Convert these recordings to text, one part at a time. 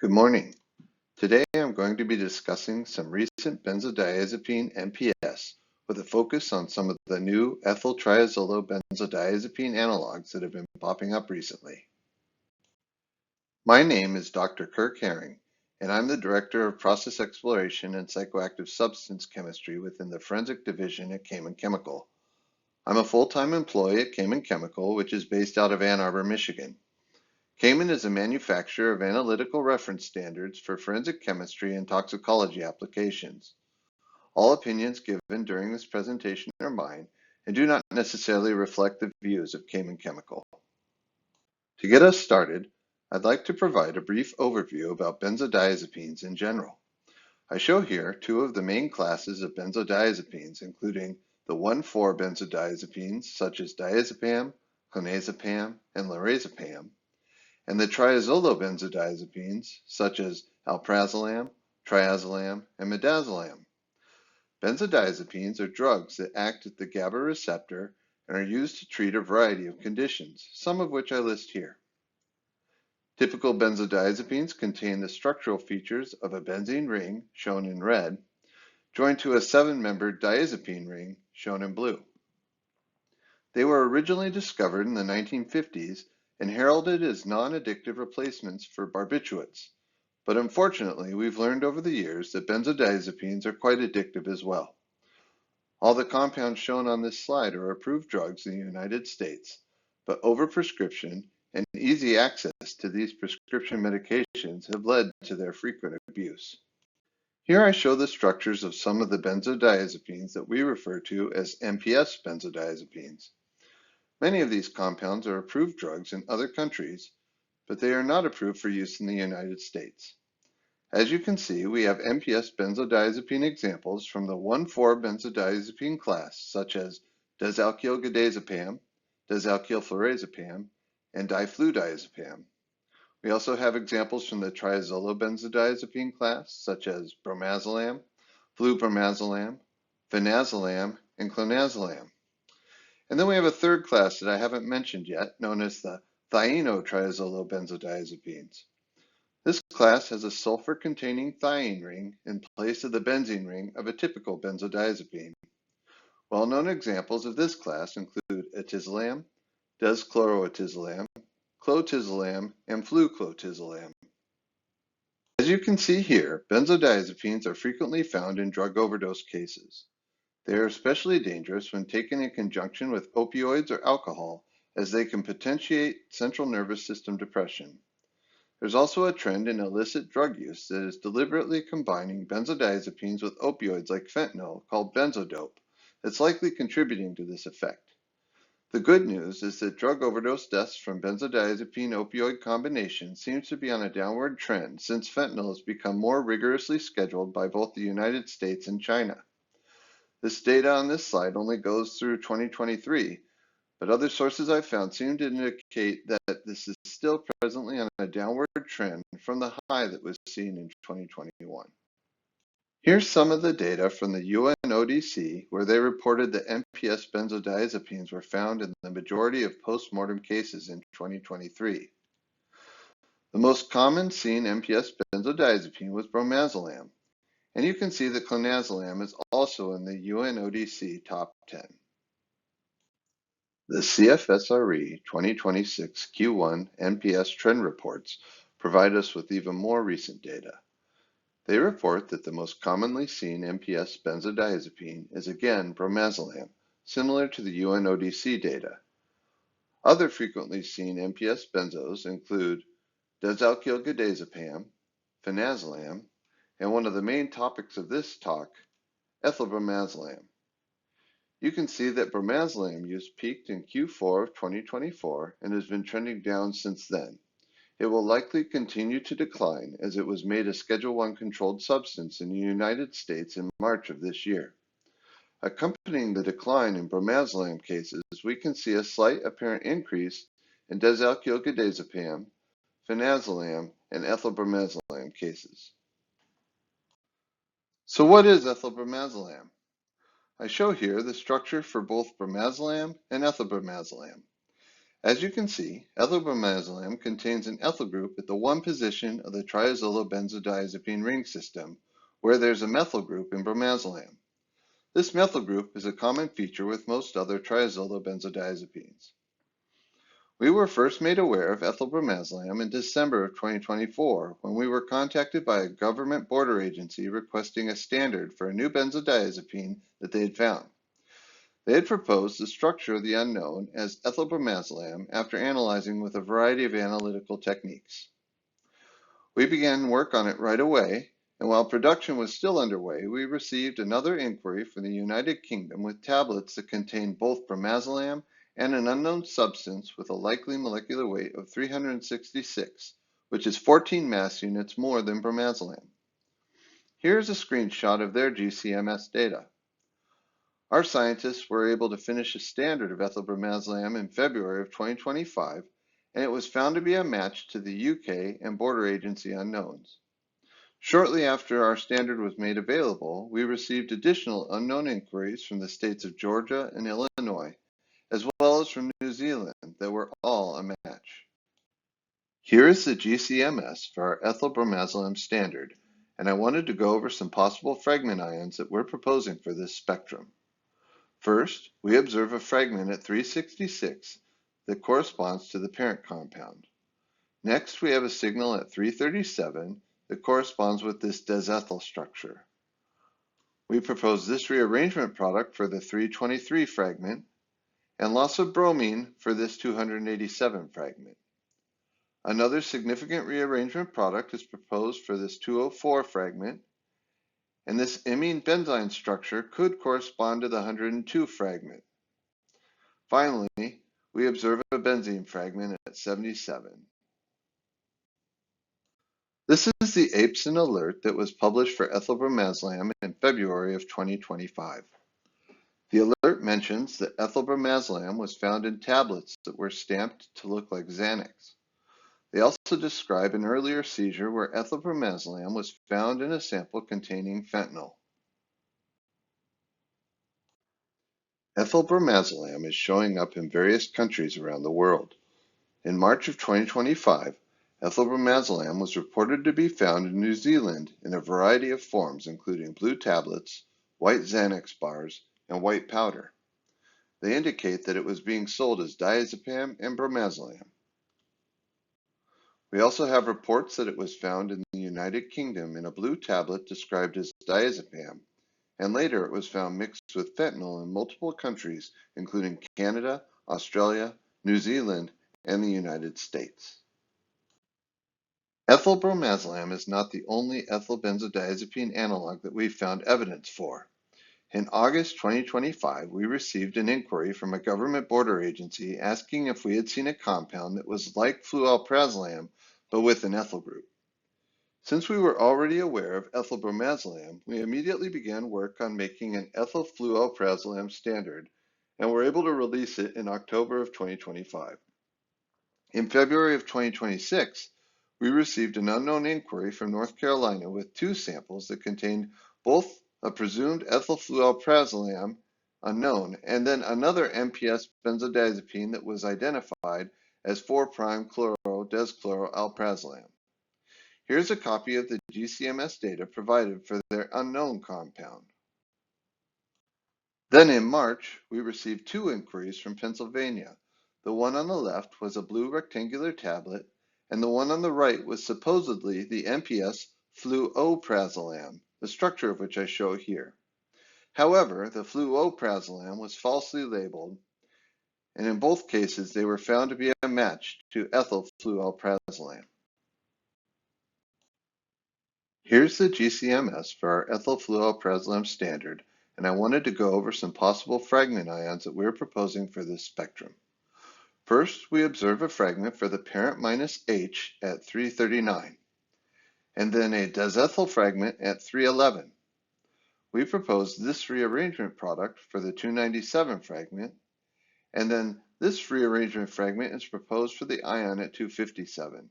Good morning. Today I'm going to be discussing some recent benzodiazepine NPS with a focus on some of the new ethyltriazolobenzodiazepine analogues that have been popping up recently. My name is Dr. Kirk Hering, and I'm the Director of Process Exploration and Psychoactive Substance Chemistry within the Forensic Division at Cayman Chemical. I'm a full-time employee at Cayman Chemical, which is based out of Ann Arbor, Michigan. Cayman is a manufacturer of analytical reference standards for forensic chemistry and toxicology applications. All opinions given during this presentation are mine and do not necessarily reflect the views of Cayman Chemical. To get us started, I'd like to provide a brief overview about benzodiazepines in general. I show here two of the main classes of benzodiazepines, including the 1,4-benzodiazepines such as diazepam, clonazepam, and lorazepam, and the triazolobenzodiazepines such as alprazolam, triazolam, and midazolam. Benzodiazepines are drugs that act at the GABA receptor and are used to treat a variety of conditions, some of which I list here. Typical benzodiazepines contain the structural features of a benzene ring, shown in red, joined to a 7-membered diazepine ring, shown in blue. They were originally discovered in the 1950s and heralded as non-addictive replacements for barbiturates, but unfortunately we've learned over the years that benzodiazepines are quite addictive as well. All the compounds shown on this slide are approved drugs in the United States, but overprescription and easy access to these prescription medications have led to their frequent abuse. Here I show the structures of some of the benzodiazepines that we refer to as NPS benzodiazepines. Many of these compounds are approved drugs in other countries, but they are not approved for use in the United States. As you can see, we have NPS benzodiazepine examples from the 1,4-benzodiazepine class, such as dialkylgadazepam, dialkylflurazepam, and difludiazepam. We also have examples from the triazolobenzodiazepine class, such as bromazolam, flubramazolam, fenazolam, and clonazepam. And then we have a third class that I haven't mentioned yet, known as the thienotriazolobenzodiazepines. This class has a sulfur-containing thiene ring in place of the benzene ring of a typical benzodiazepine. Well-known examples of this class include atizolam, deschloroatizolam, clotizolam, and fluclotizolam. As you can see here, benzodiazepines are frequently found in drug overdose cases. They are especially dangerous when taken in conjunction with opioids or alcohol, as they can potentiate central nervous system depression. There's also a trend in illicit drug use that is deliberately combining benzodiazepines with opioids like fentanyl, called benzodope, that's likely contributing to this effect. The good news is that drug overdose deaths from benzodiazepine-opioid combination seems to be on a downward trend since fentanyl has become more rigorously scheduled by both the United States and China. This data on this slide only goes through 2023, but other sources I've found seem to indicate that this is still presently on a downward trend from the high that was seen in 2021. Here's some of the data from the UNODC, where they reported that NPS benzodiazepines were found in the majority of post-mortem cases in 2023. The most common seen NPS benzodiazepine was bromazolam, and you can see that clonazepam is also in the UNODC top 10. The CFSRE 2026 Q1 NPS trend reports provide us with even more recent data. They report that the most commonly seen NPS benzodiazepine is again bromazolam, similar to the UNODC data. Other frequently seen NPS benzos include dialkylgadazepam, fenazolam, and one of the main topics of this talk, ethylbromazzolam. You can see that bromazolam use peaked in Q4 of 2024 and has been trending down since then. It will likely continue to decline as it was made a Schedule I controlled substance in the United States in March of this year. Accompanying the decline in bromazolam cases, we can see a slight apparent increase in dialkylgadazepam, fenazolam, and ethylbromazzolam cases. So what is ethylbromazzolam? I show here the structure for both bromazolam and ethylbromazzolam. As you can see, ethylbromazolam contains an ethyl group at the 1 position of the triazolobenzodiazepine ring system, where there's a methyl group in bromazolam. This methyl group is a common feature with most other triazolobenzodiazepines. We were first made aware of ethylbromazolam in December of 2024 when we were contacted by a government border agency requesting a standard for a new benzodiazepine that they had found. They had proposed the structure of the unknown as ethylbromazolam after analyzing with a variety of analytical techniques. We began work on it right away, and while production was still underway, we received another inquiry from the United Kingdom with tablets that contained both bromazolam and an unknown substance with a likely molecular weight of 366, which is 14 mass units more than bromazolam. Here is a screenshot of their GCMS data. Our scientists were able to finish a standard of ethylbromazolam in February of 2025, and it was found to be a match to the UK and border agency unknowns. Shortly after our standard was made available, we received additional unknown inquiries from the states of Georgia and Illinois, as well as from New Zealand, that were all a match. Here is the GCMS for our ethylbromazolam standard, and I wanted to go over some possible fragment ions that we're proposing for this spectrum. First, we observe a fragment at 366 that corresponds to the parent compound. Next, we have a signal at 337 that corresponds with this desethyl structure. We propose this rearrangement product for the 323 fragment and loss of bromine for this 287 fragment. Another significant rearrangement product is proposed for this 204 fragment, and this imine benzene structure could correspond to the 102 fragment. Finally, we observe a benzene fragment at 77. This is the APSIN alert that was published for ethylbromazolam in February of 2025. The alert mentions that ethylbromazolam was found in tablets that were stamped to look like Xanax. They also describe an earlier seizure where ethylbromazolam was found in a sample containing fentanyl. Ethylbromazolam is showing up in various countries around the world. In March of 2025, ethylbromazolam was reported to be found in New Zealand in a variety of forms, including blue tablets, white Xanax bars, and white powder. They indicate that it was being sold as diazepam and bromazolam. We also have reports that it was found in the United Kingdom in a blue tablet described as diazepam, and later it was found mixed with fentanyl in multiple countries, including Canada, Australia, New Zealand, and the United States. Ethylbromazolam is not the only ethylbenzodiazepine analog that we've found evidence for. In August 2025, we received an inquiry from a government border agency asking if we had seen a compound that was like flualprazolam, but with an ethyl group. Since we were already aware of ethylbromazolam, we immediately began work on making an ethyl flualprazolam standard, and were able to release it in October of 2025. In February of 2026, we received an unknown inquiry from North Carolina with 2 samples that contained both a presumed ethyl flualprazolam unknown and then another NPS benzodiazepine that was identified as 4'-chloro-deschloroalprazolam. Here's a copy of the GCMS data provided for their unknown compound. Then in March, we received 2 inquiries from Pennsylvania. The one on the left was a blue rectangular tablet, and the one on the right was supposedly the NPS fluoprazolam, the structure of which I show here. However, the fluoprazolam was falsely labeled, and in both cases they were found to be a match to ethyl fluoprazolam. Here's the GCMS for our ethyl fluoprazolam standard, and I wanted to go over some possible fragment ions that we're proposing for this spectrum. First, we observe a fragment for the parent minus H at 339, and then a desethyl fragment at 311. We propose this rearrangement product for the 297 fragment, and then this rearrangement fragment is proposed for the ion at 257.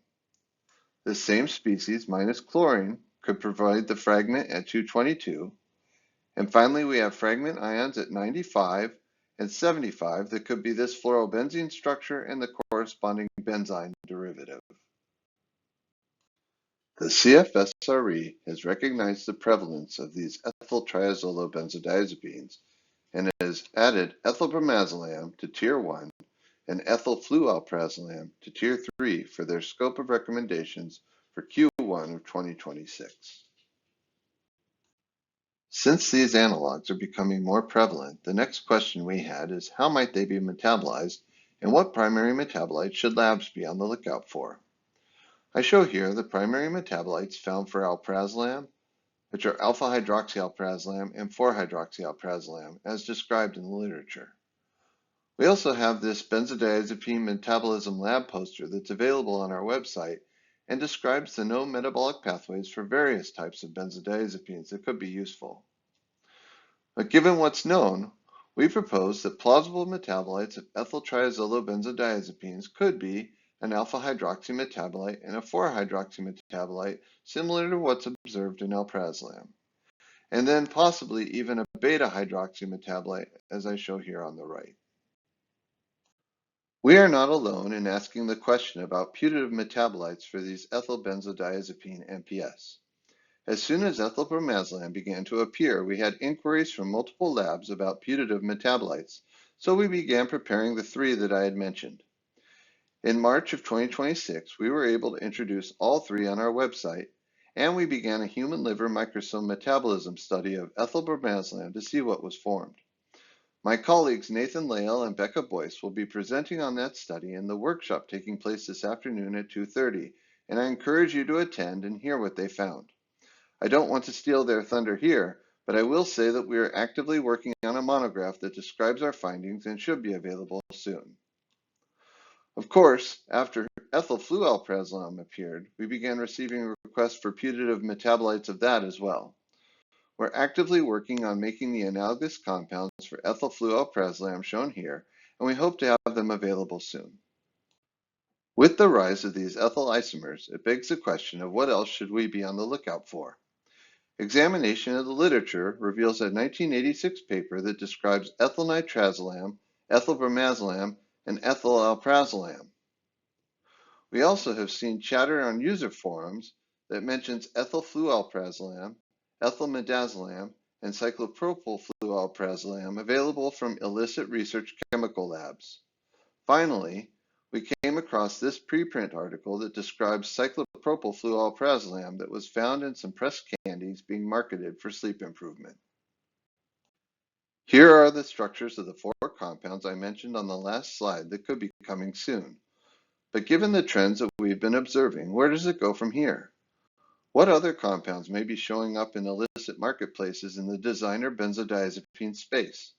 The same species minus chlorine could provide the fragment at 222, and finally we have fragment ions at 95 and 75 that could be this fluorobenzene structure and the corresponding benzyne derivative. The CFSRE has recognized the prevalence of these ethyltriazolobenzodiazepines and has added ethylbromazole to Tier 1 and ethylflualprazolam to Tier 3 for their scope of recommendations for Q1 of 2026. Since these analogues are becoming more prevalent, the next question we had is how might they be metabolized and what primary metabolites should labs be on the lookout for? I show here the primary metabolites found for alprazolam, which are alpha-hydroxyalprazolam and 4-hydroxyalprazolam, as described in the literature. We also have this benzodiazepine metabolism lab poster that's available on our website and describes the known metabolic pathways for various types of benzodiazepines that could be useful. But given what's known, we propose that plausible metabolites of ethyltriazolobenzodiazepines could be an alpha-hydroxy metabolite and a 4-hydroxy metabolite similar to what's observed in alprazolam, and then possibly even a beta-hydroxy metabolite as I show here on the right. We are not alone in asking the question about putative metabolites for these ethylbenzodiazepine NPS. As soon as ethylbromazole began to appear, we had inquiries from multiple labs about putative metabolites, so we began preparing the 3 that I had mentioned. In March of 2026, we were able to introduce all 3 on our website, and we began a human liver microsome metabolism study of ethylbromazole to see what was formed. My colleagues Nathan Lael and Becca Boyce will be presenting on that study in the workshop taking place this afternoon at 2:30, and I encourage you to attend and hear what they found. I don't want to steal their thunder here, but I will say that we are actively working on a monograph that describes our findings and should be available soon. Of course, after ethylflualprazolam appeared, we began receiving requests for putative metabolites of that as well. We're actively working on making the analogous compounds for ethylflualprazolam shown here, and we hope to have them available soon. With the rise of these ethyl isomers, it begs the question of what else should we be on the lookout for? Examination of the literature reveals a 1986 paper that describes ethylnitrazolam, ethylbromazole, and ethylalprazolam. We also have seen chatter on user forums that mentions ethylflualprazolam, ethylmidazolam, and cyclopropylflualprazolam available from illicit research chemical labs. Finally, we came across this preprint article that describes cyclopropylflualprazolam that was found in some pressed candies being marketed for sleep improvement. Here are the structures of the 4 compounds I mentioned on the last slide that could be coming soon. But given the trends that we've been observing, where does it go from here? What other compounds may be showing up in illicit marketplaces in the designer benzodiazepine space?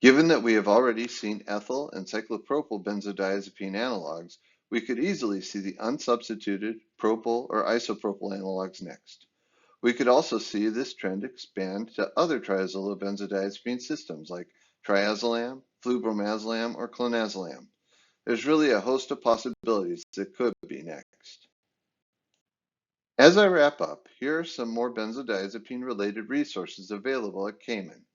Given that we have already seen ethyl and cyclopropylbenzodiazepine analogues, we could easily see the unsubstituted propyl or isopropyl analogues next. We could also see this trend expand to other triazolobenzodiazepine systems like triazolam, flubromazole, or clonazepam. There's really a host of possibilities that could be next. As I wrap up, here are some more benzodiazepine-related resources available at Cayman.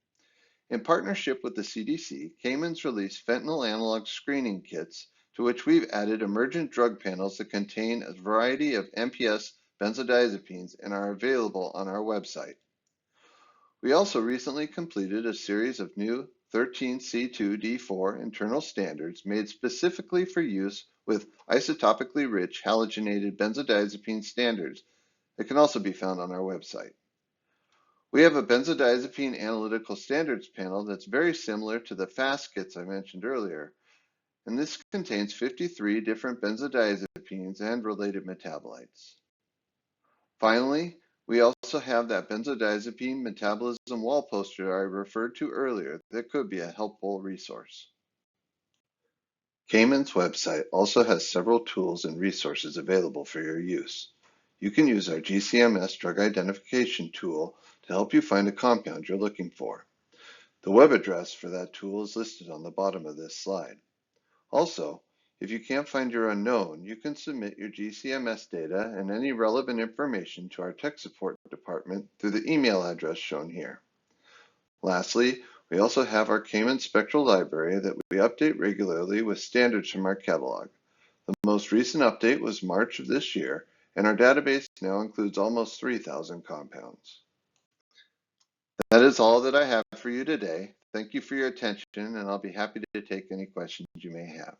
In partnership with the CDC, Cayman's released fentanyl analog screening kits to which we've added emergent drug panels that contain a variety of NPS benzodiazepines and are available on our website. We also recently completed a series of new 13C2D4 internal standards made specifically for use with isotopically rich halogenated benzodiazepine standards that can also be found on our website. We have a benzodiazepine analytical standards panel that's very similar to the FAST kits I mentioned earlier, and this contains 53 different benzodiazepines and related metabolites. Finally, we also have that benzodiazepine metabolism wall poster I referred to earlier that could be a helpful resource. Cayman's website also has several tools and resources available for your use. You can use our GCMS drug identification tool to help you find a compound you're looking for. The web address for that tool is listed on the bottom of this slide. Also, if you can't find your unknown, you can submit your GCMS data and any relevant information to our tech support department through the email address shown here. Lastly, We also have our Cayman Spectral Library that we update regularly with standards from our catalog. The most recent update was March of this year, and our database now includes almost 3,000 compounds. That is all that I have for you today. Thank you for your attention, and I'll be happy to take any questions you may have.